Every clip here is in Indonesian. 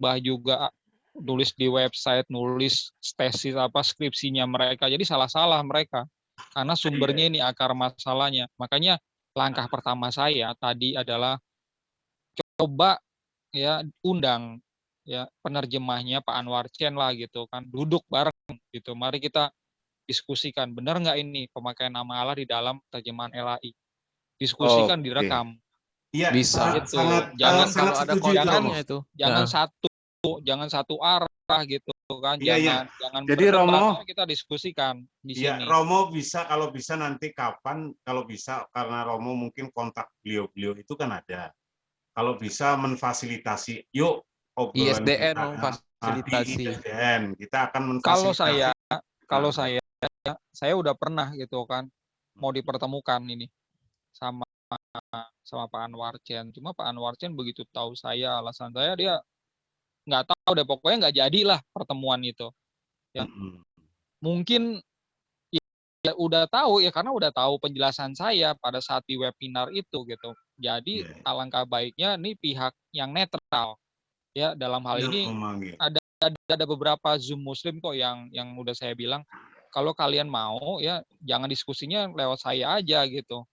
khotbah juga, nulis di website, nulis tesis skripsinya mereka. Jadi salah-salah mereka. Karena sumbernya ini akar masalahnya. Makanya langkah pertama saya tadi adalah coba ya undang ya penerjemahnya Pak Anwar Chen lah gitu kan, duduk bareng gitu, mari kita diskusikan benar nggak ini pemakaian nama Allah di dalam terjemahan LAI, diskusikan, direkam. Iya, bisa Gitu. sangat Jangan sangat kalau ada setuju itu, Romo. kontennya itu. Jangan satu arah gitu kan, Iya. jangan Jadi Romo, kita diskusikan di ya, sini. Romo bisa, kalau bisa nanti kapan, kalau bisa, karena Romo mungkin kontak beliau-beliau itu kan ada. Kalau bisa menfasilitasi, yuk obrolan ISDN kita memfasilitasi. di ISDN, kita akan Kalau memfasilitasi. saya udah pernah gitu kan, mau dipertemukan ini sama Pak Anwar Chen. Cuma Pak Anwar Chen begitu tahu saya, alasan saya, dia nggak tahu deh, pokoknya nggak jadilah pertemuan itu. Ya. Mungkin ya udah tahu ya, karena udah tahu penjelasan saya pada saat di webinar itu gitu. Jadi alangkah baiknya nih pihak yang netral ya dalam hal ini ada beberapa Zoom Muslim kok yang udah saya bilang, kalau kalian mau ya jangan diskusinya lewat saya aja gitu.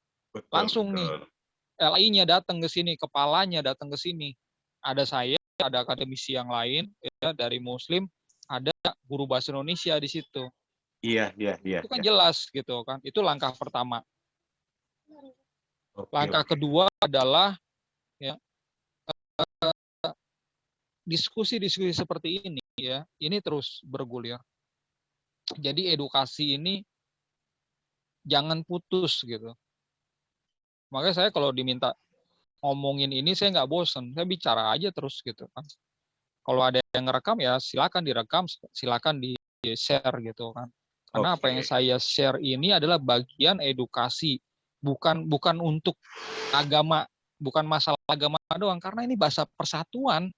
Langsung nih LI-nya datang ke sini, kepalanya datang ke sini. Ada saya, ada akademisi yang lain ya dari Muslim, ada guru bahasa Indonesia di situ. Iya. Itu kan jelas gitu kan. Itu langkah pertama. Langkah kedua adalah ya diskusi-diskusi seperti ini ya, ini terus bergulir. Jadi edukasi ini jangan putus gitu. Makanya saya kalau diminta ngomongin ini saya nggak bosen, saya bicara aja terus gitu kan. Kalau ada yang ngerekam ya silakan direkam, silakan di-share gitu kan. Karena apa yang saya share ini adalah bagian edukasi, bukan untuk agama, bukan masalah agama doang, karena ini bahasa persatuan.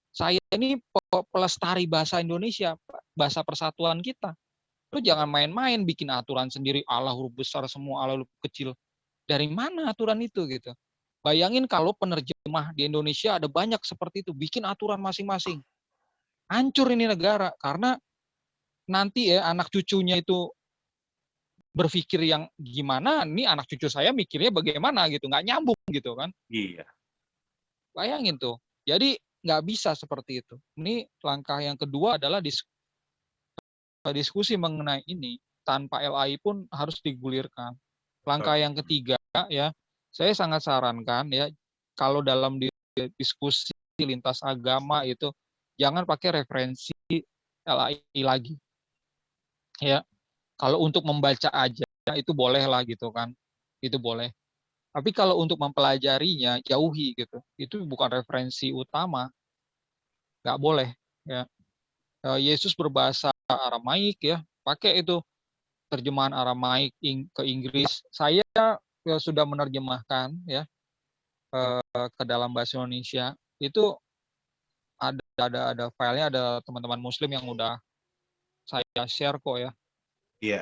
Saya ini pelestari bahasa Indonesia, bahasa persatuan kita. Lu jangan main-main bikin aturan sendiri, Allah huruf besar semua, Allah huruf kecil. Dari mana aturan itu gitu? Bayangin kalau penerjemah di Indonesia ada banyak seperti itu, bikin aturan masing-masing. Hancur ini negara, karena nanti ya anak cucunya itu berpikir yang gimana, ini anak cucu saya mikirnya bagaimana gitu, nggak nyambung gitu kan. Iya. Bayangin tuh. Jadi nggak bisa seperti itu. Ini langkah yang kedua adalah diskusi mengenai ini tanpa LAI pun harus digulirkan. Langkah yang ketiga ya, saya sangat sarankan ya, kalau dalam diskusi lintas agama itu jangan pakai referensi LAI lagi. Ya, kalau untuk membaca aja itu boleh lah gitu kan, itu boleh. Tapi kalau untuk mempelajarinya jauhi gitu, itu bukan referensi utama, nggak boleh. Ya, Yesus berbahasa Aramaik ya, pakai itu terjemahan Aramaik ke Inggris. Saya sudah menerjemahkan ya ke dalam bahasa Indonesia. Itu ada filenya, ada teman-teman Muslim yang udah saya share kok ya. Iya.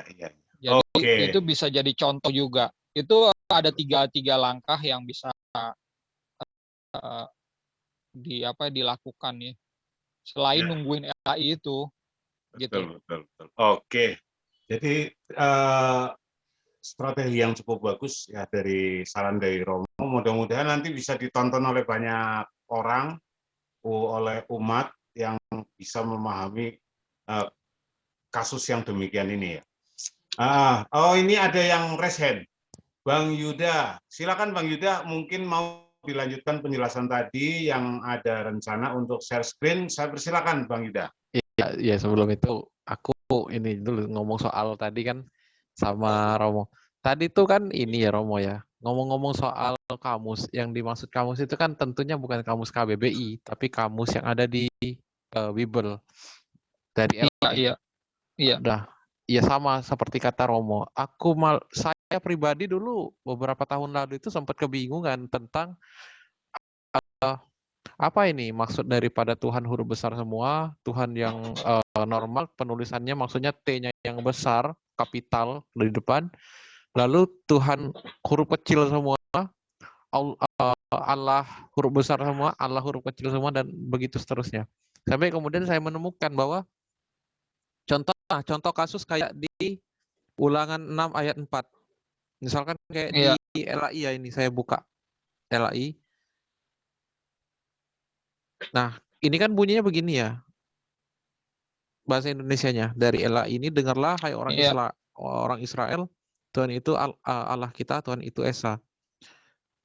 Jadi itu bisa jadi contoh juga. Itu ada tiga langkah yang bisa dilakukan ya. Selain nungguin LAI itu. Betul. Oke. Jadi strategi yang cukup bagus ya dari saran dari Romo. Mudah-mudahan nanti bisa ditonton oleh banyak orang, oleh umat yang bisa memahami kasus yang demikian ini ya. Ini ada yang raise hand. Bang Yuda, silakan Bang Yuda, mungkin mau dilanjutkan penjelasan tadi yang ada rencana untuk share screen. Saya persilakan Bang Yuda. Ya sebelum itu aku ini dulu ngomong soal tadi kan sama Romo. Tadi tuh kan ini ya Romo ya, ngomong-ngomong soal kamus, yang dimaksud kamus itu kan tentunya bukan kamus KBBI, tapi kamus yang ada di Bible dari LAI. Iya. Iya sama seperti kata Romo. Saya pribadi dulu beberapa tahun lalu itu sempat kebingungan tentang apa ini maksud daripada Tuhan huruf besar semua, Tuhan yang normal penulisannya maksudnya T-nya yang besar, kapital di depan, lalu Tuhan huruf kecil semua, Allah huruf besar semua, Allah huruf kecil semua, dan begitu seterusnya. Sampai kemudian saya menemukan bahwa contoh kasus kayak di Ulangan 6 ayat 4. Misalkan kayak di Iya. LAI ya, ini saya buka LAI. Nah, ini kan bunyinya begini ya. Bahasa Indonesianya dari LAI ini, dengarlah hai Iya. orang Israel, Tuhan itu Allah kita, Tuhan itu Esa.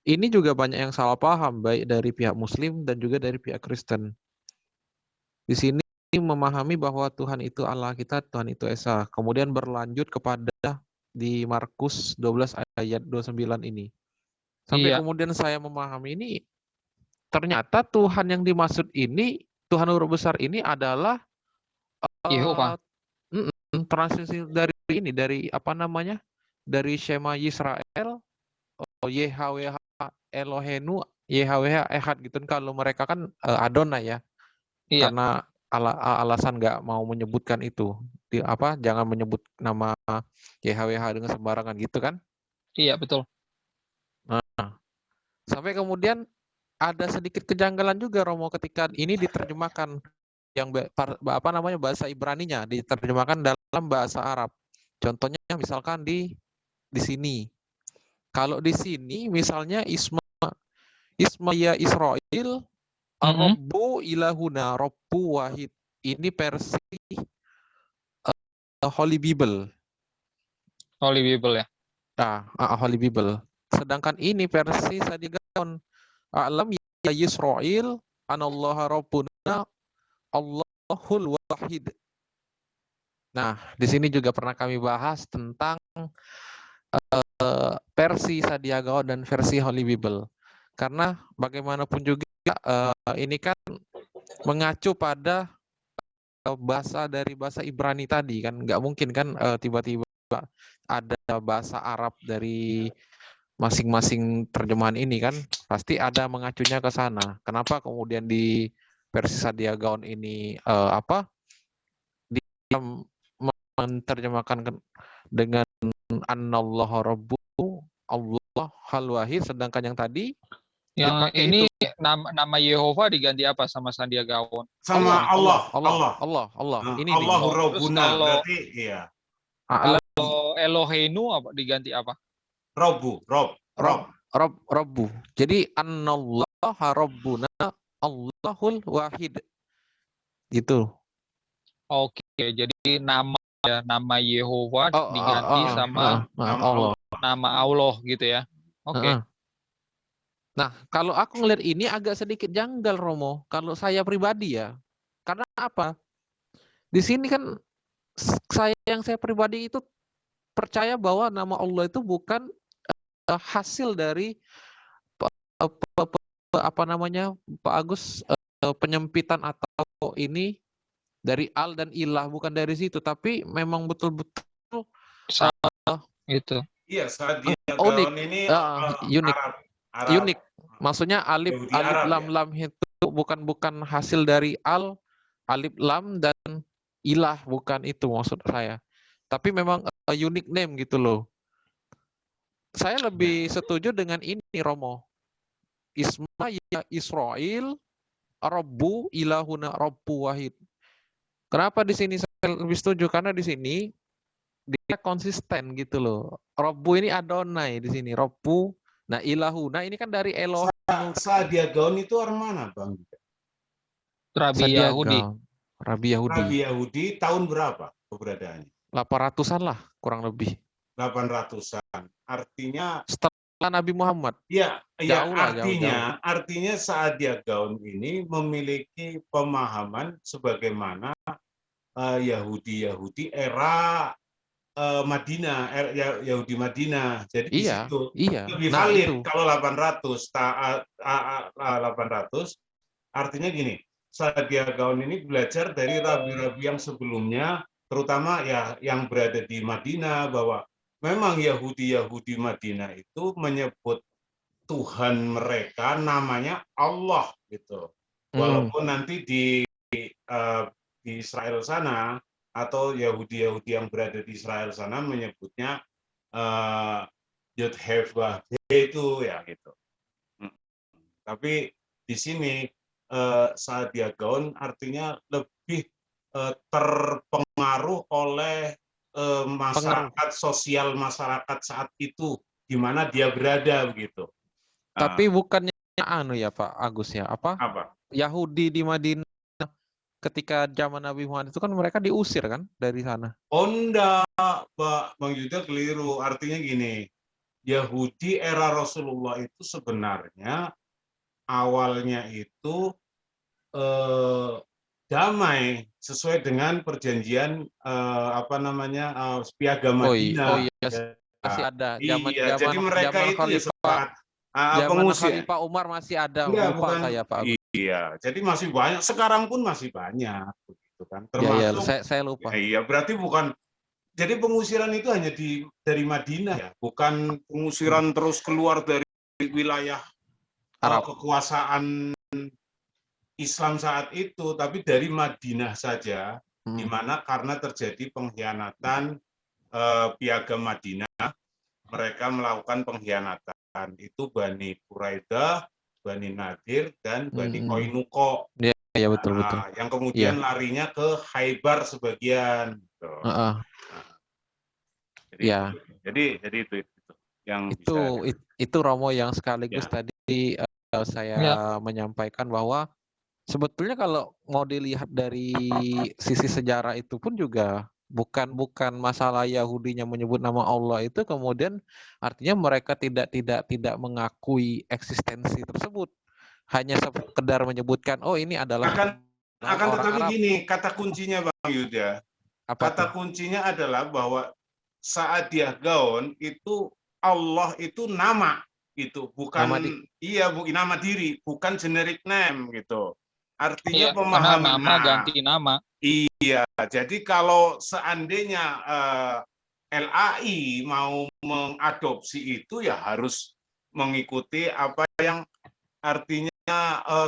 Ini juga banyak yang salah paham, baik dari pihak Muslim dan juga dari pihak Kristen. Di sini memahami bahwa Tuhan itu Allah kita, Tuhan itu Esa. Kemudian berlanjut kepada di Markus 12 ayat 29 ini. Sampai Iya. kemudian saya memahami ini, ternyata Tuhan yang dimaksud ini, Tuhan huruf besar ini adalah Yehova. transisi dari apa namanya? Dari Shema Yisrael, YHWH Elohenu, YHWH Ehad gitu kan. Kalau mereka kan Adonai ya. Iya. Karena alasan nggak mau menyebutkan itu. Jangan menyebut nama YHWH dengan sembarangan gitu kan. Iya, betul. Nah, sampai kemudian ada sedikit kejanggalan juga, Romo, ketika ini diterjemahkan yang bahasa Ibraninya diterjemahkan dalam bahasa Arab. Contohnya misalkan di sini. Kalau di sini misalnya Isma ya Israel, Rabbu ilahuna, Rabbu wahid. Ini versi Holy Bible. Holy Bible ya. Holy Bible. Sedangkan ini versi Sadigaon, Alam ya Yisrael, Anallaha Rabbuna, Allahul Wahid. Nah, di sini juga pernah kami bahas tentang versi Sadiagaon dan versi Holy Bible. Karena bagaimanapun juga ini kan mengacu pada bahasa Ibrani tadi kan, nggak mungkin kan tiba-tiba ada bahasa Arab dari masing-masing terjemahan ini kan, pasti ada mengacunya ke sana. Kenapa kemudian di versi Sadiagaon ini dia menerjemahkan dengan Anallahu Rabbu Allah Hal-Wahid, sedangkan yang tadi Yang dipakai ini itu nama Yehova diganti apa sama Sandiagaon? Sama Allah. Ini Allahu nih. Terus Rabbuna, kalau berarti iya. kalau Eloheinu apa diganti apa? Rabbu. Jadi Anallaha Rabbuna Allahul Wahid. Gitu. Oke, jadi nama Yehova diganti sama Allah. nama Allah gitu ya. Oke. Nah, kalau aku ngelihat ini agak sedikit janggal, Romo. Kalau saya pribadi ya. Karena apa? Di sini kan saya pribadi itu percaya bahwa nama Allah itu bukan hasil dari Pak Agus, penyempitan atau ini dari al dan ilah, bukan dari situ, tapi memang betul-betul itu. Iya, Sadiagaon ini unik. Maksudnya alif lam lam itu bukan hasil dari al, alif lam dan ilah, bukan itu maksud saya. Tapi memang unique name gitu loh. Saya lebih setuju dengan ini, Romo. Isma ya Israel, Rabbu ilahuna Rabbu wahid. Kenapa di sini saya lebih setuju? Karena di sini dia konsisten gitu loh. Rabbu ini Adonai di sini. Rabbu. Nah, ilahuna ini kan dari Elohim. Sadiagaon itu orang mana, Bang? Rabi Yahudi. Rabi Yahudi tahun berapa keberadaannya? 800-an lah kurang lebih. 800-an. Artinya setelah Nabi Muhammad. Ya, artinya Sadiagaon ini memiliki pemahaman sebagaimana Yahudi era Madinah, Yahudi Madinah. Jadi di situ lebih valid kalau 800 artinya gini, Sadiagaon ini belajar dari rabi-rabi yang sebelumnya, terutama ya yang berada di Madinah, bahwa memang Yahudi Madinah itu menyebut Tuhan mereka namanya Allah gitu. Walaupun nanti di Israel sana atau Yahudi yang berada di Israel sana menyebutnya Yod-Heh-Vah-He itu ya gitu. Tapi di sini Saadia Gaon artinya lebih terpengaruh oleh masyarakat, sosial masyarakat saat itu, di mana dia berada begitu. Tapi bukannya anu ya Pak Agus ya, apa? Apa? Yahudi di Madinah ketika zaman Nabi Muhammad itu kan mereka diusir kan dari sana. Oh enggak, Pak Bang Yuda keliru. Artinya gini, Yahudi era Rasulullah itu sebenarnya awalnya itu damai sesuai dengan perjanjian Piagam Oh Madinah. iya masih ada Iya, zaman jadi mereka zaman itu ya Khalifah sepakat zaman pengusir. Khalifah Umar masih ada, Enggak, lupa bukan. saya Pak Agus. Iya, jadi masih banyak. Sekarang pun masih banyak, begitu kan. Ya, Termasuk, saya lupa. iya, berarti bukan. Jadi pengusiran itu hanya dari Madinah ya, bukan pengusiran terus keluar dari wilayah Arab. kekuasaan Islam saat itu, tapi dari Madinah saja, di mana karena terjadi pengkhianatan Piagam Madinah, mereka melakukan pengkhianatan. Itu Bani Quraidah, Bani Nadir, dan Bani Koinuko. Ya betul. Yang kemudian larinya ke Khaybar sebagian. Gitu. Jadi itu yang itu Romo yang sekaligus tadi saya menyampaikan bahwa sebetulnya kalau mau dilihat dari sisi sejarah itu pun juga bukan masalah Yahudinya menyebut nama Allah itu kemudian artinya mereka tidak mengakui eksistensi tersebut, hanya sekedar menyebutkan oh ini adalah akan orang tetapi Arab. gini, kata kuncinya Bang Yuda, kata kuncinya adalah bahwa Saadia Gaon itu Allah itu nama gitu, bukan nama diri, bukan generic name gitu. Artinya pemahaman nama ganti nama. Iya, jadi kalau seandainya LAI mau mengadopsi itu ya harus mengikuti apa yang artinya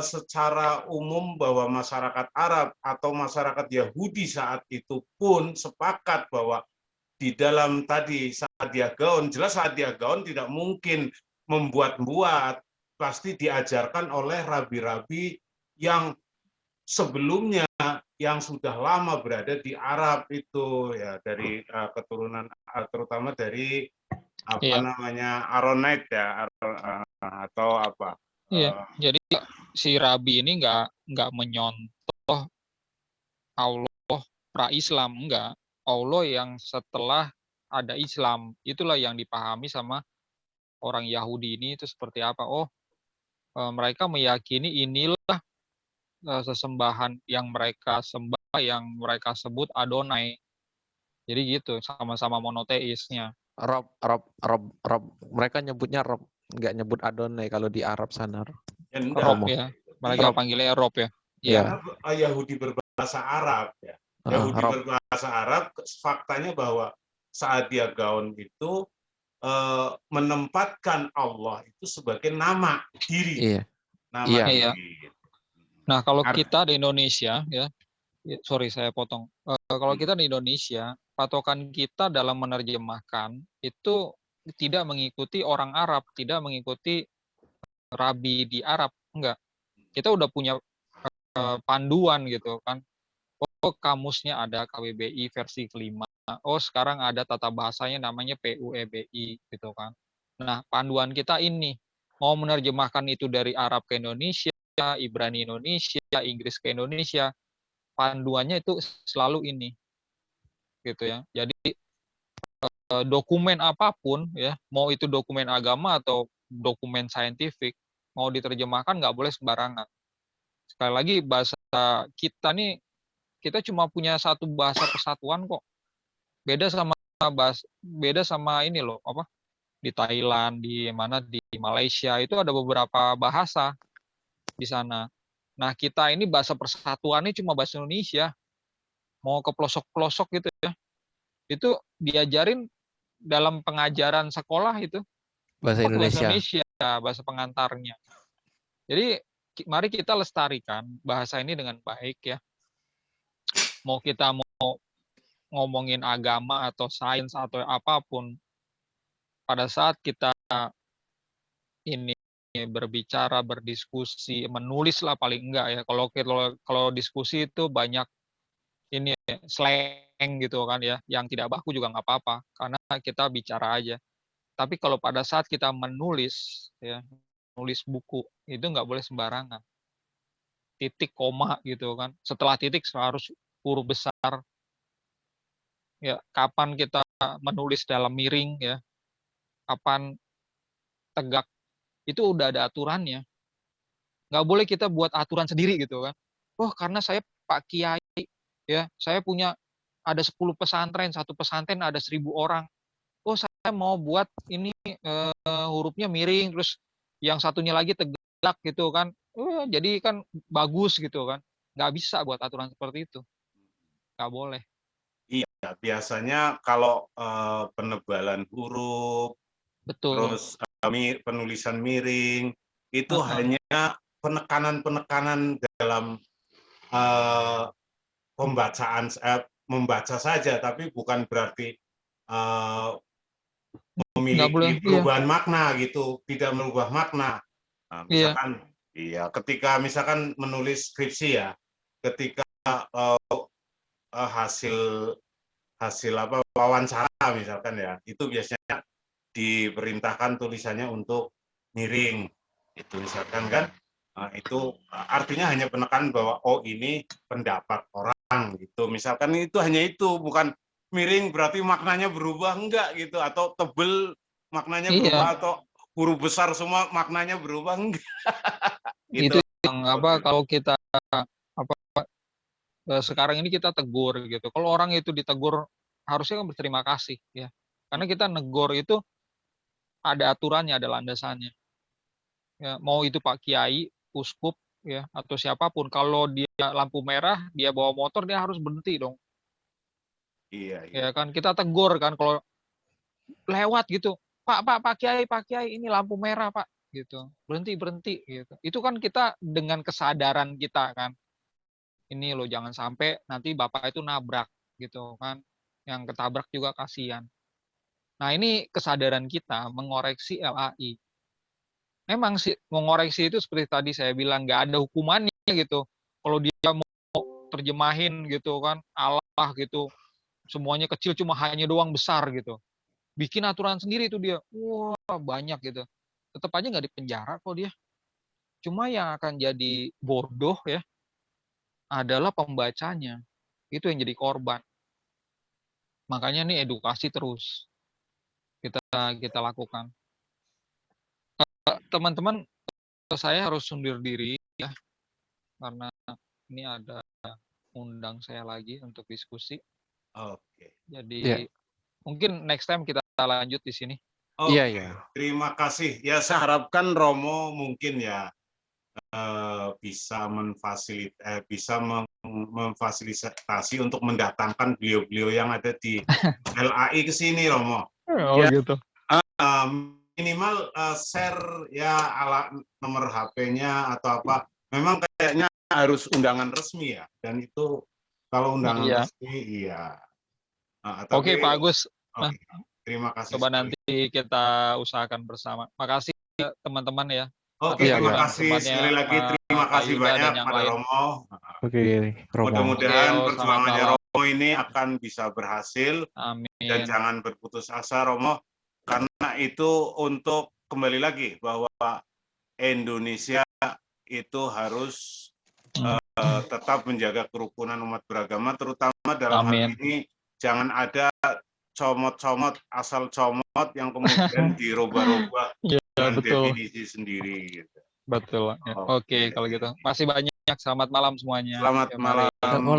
secara umum bahwa masyarakat Arab atau masyarakat Yahudi saat itu pun sepakat bahwa di dalam tadi Saadia Gaon, jelas Saadia Gaon tidak mungkin membuat-buat, pasti diajarkan oleh rabi-rabi yang sebelumnya yang sudah lama berada di Arab itu ya, dari keturunan terutama dari Aronite ya, atau apa. Iya, jadi si Rabi ini nggak menyontoh Allah pra-Islam, enggak. Allah yang setelah ada Islam, itulah yang dipahami sama orang Yahudi ini itu seperti apa. Oh, mereka meyakini inilah sesembahan yang mereka sembah, yang mereka sebut Adonai. Jadi gitu, sama-sama monoteisnya. Rob. Mereka nyebutnya Rob, nggak nyebut Adonai kalau di Arab sana. Rob ya, mereka panggilnya Rob ya. Iya. Yahudi berbahasa Arab ya. Yahudi berbahasa Arab, faktanya bahwa Saadia Gaon itu menempatkan Allah itu sebagai nama diri. Nama diri. Nah, kalau kita di Indonesia ya, sorry saya potong. Kalau kita di Indonesia, patokan kita dalam menerjemahkan itu tidak mengikuti orang Arab, tidak mengikuti rabi di Arab, enggak. Kita udah punya panduan gitu kan. Oh, kamusnya ada KBBI versi kelima. Oh, sekarang ada tata bahasanya namanya PUEBI gitu kan. Nah, panduan kita ini mau menerjemahkan itu dari Arab ke Indonesia, Ibrani Indonesia, Inggris ke Indonesia, panduannya itu selalu ini. Gitu ya. Jadi dokumen apapun ya, mau itu dokumen agama atau dokumen saintifik, mau diterjemahkan nggak boleh sembarangan. Sekali lagi bahasa kita nih, kita cuma punya satu bahasa persatuan kok. Beda sama ini loh, apa? Di Thailand, di mana di Malaysia itu ada beberapa bahasa di sana. Nah, kita ini bahasa persatuannya cuma bahasa Indonesia. Mau ke pelosok-pelosok gitu ya. Itu diajarin dalam pengajaran sekolah itu bahasa Indonesia, bahasa pengantarnya. Jadi mari kita lestarikan bahasa ini dengan baik ya. Mau kita mau ngomongin agama atau sains atau apapun, pada saat kita ini berbicara, berdiskusi, menulis lah paling enggak ya. Kalau diskusi itu banyak ini ya, slang gitu kan ya, yang tidak baku juga nggak apa-apa, karena kita bicara aja. Tapi kalau pada saat kita menulis ya, nulis buku itu nggak boleh sembarangan. Titik, koma gitu kan. Setelah titik harus huruf besar. Ya, kapan kita menulis dalam miring ya, kapan tegak, itu udah ada aturannya. Nggak boleh kita buat aturan sendiri gitu kan. Oh, karena saya Pak Kiai, ya, saya punya ada 10 pesantren, satu pesantren ada 1.000 orang. Oh, saya mau buat ini hurufnya miring, terus yang satunya lagi tegak gitu kan. Jadi kan bagus gitu kan. Nggak bisa buat aturan seperti itu. Nggak boleh. Iya, biasanya kalau penebalan huruf, Betul. terus penulisan miring, itu hanya penekanan-penekanan dalam pembacaan, membaca saja, tapi bukan berarti memiliki perubahan makna gitu, tidak merubah makna. Nah, misalkan, ketika misalkan menulis skripsi ya, ketika hasil wawancara misalkan ya, itu biasanya diperintahkan tulisannya untuk miring, itu misalkan kan. Nah, itu artinya hanya penekanan bahwa oh ini pendapat orang gitu. Misalkan itu hanya itu, bukan miring berarti maknanya berubah, enggak gitu, atau tebel maknanya berubah, atau huruf besar semua maknanya berubah, enggak. Gitu. Itu yang kalau kita sekarang ini kita tegur gitu. Kalau orang itu ditegur harusnya kan berterima kasih ya. Karena kita negor itu ada aturannya, ada landasannya. Ya, mau itu Pak Kiai, uskup ya, atau siapapun, kalau dia lampu merah, dia bawa motor, dia harus berhenti dong. Iya. Ya kan, kita tegur kan kalau lewat gitu, Pak Kiai, ini lampu merah Pak, gitu, berhenti gitu. Itu kan kita dengan kesadaran kita kan, ini loh jangan sampai nanti Bapak itu nabrak gitu kan, yang ketabrak juga kasihan. Nah ini kesadaran kita mengoreksi LAI. Memang sih mengoreksi itu seperti tadi saya bilang nggak ada hukumannya gitu. Kalau dia mau terjemahin gitu kan Allah gitu, semuanya kecil cuma hanya doang besar gitu. Bikin aturan sendiri itu dia, wah banyak gitu. Tetap aja nggak dipenjara kok dia. Cuma yang akan jadi bodoh ya adalah pembacanya. Itu yang jadi korban. Makanya nih edukasi terus kita lakukan. Teman-teman, saya harus undur diri ya, karena ini ada undang saya lagi untuk diskusi. Oke. Jadi mungkin next time kita lanjut di sini. Iya. Terima kasih. Ya saya harapkan Romo mungkin ya bisa memfasilitasi untuk mendatangkan beliau-beliau yang ada di LAI ke sini, Romo. Oh ya, gitu. Minimal share ya nomor HP-nya atau apa. Memang kayaknya harus undangan resmi ya. Dan itu kalau undangan resmi iya. Oke, Pak Agus. Terima kasih. Coba nanti kita usahakan bersama. Makasih teman-teman ya. Oke, terima kasih sekali lagi. Terima kasih banyak pada Romo. Mudah-mudahan perjuangannya Romo ini akan bisa berhasil. Amin. Dan jangan berputus asa, Romo. Karena itu untuk kembali lagi bahwa Indonesia itu harus tetap menjaga kerukunan umat beragama, terutama dalam hal ini jangan ada comot-comot, asal comot yang kemudian dirubah-rubah dengan definisi sendiri. Gitu. Betul. Oke, kalau gitu. Masih banyak. Selamat malam semuanya. Selamat malam.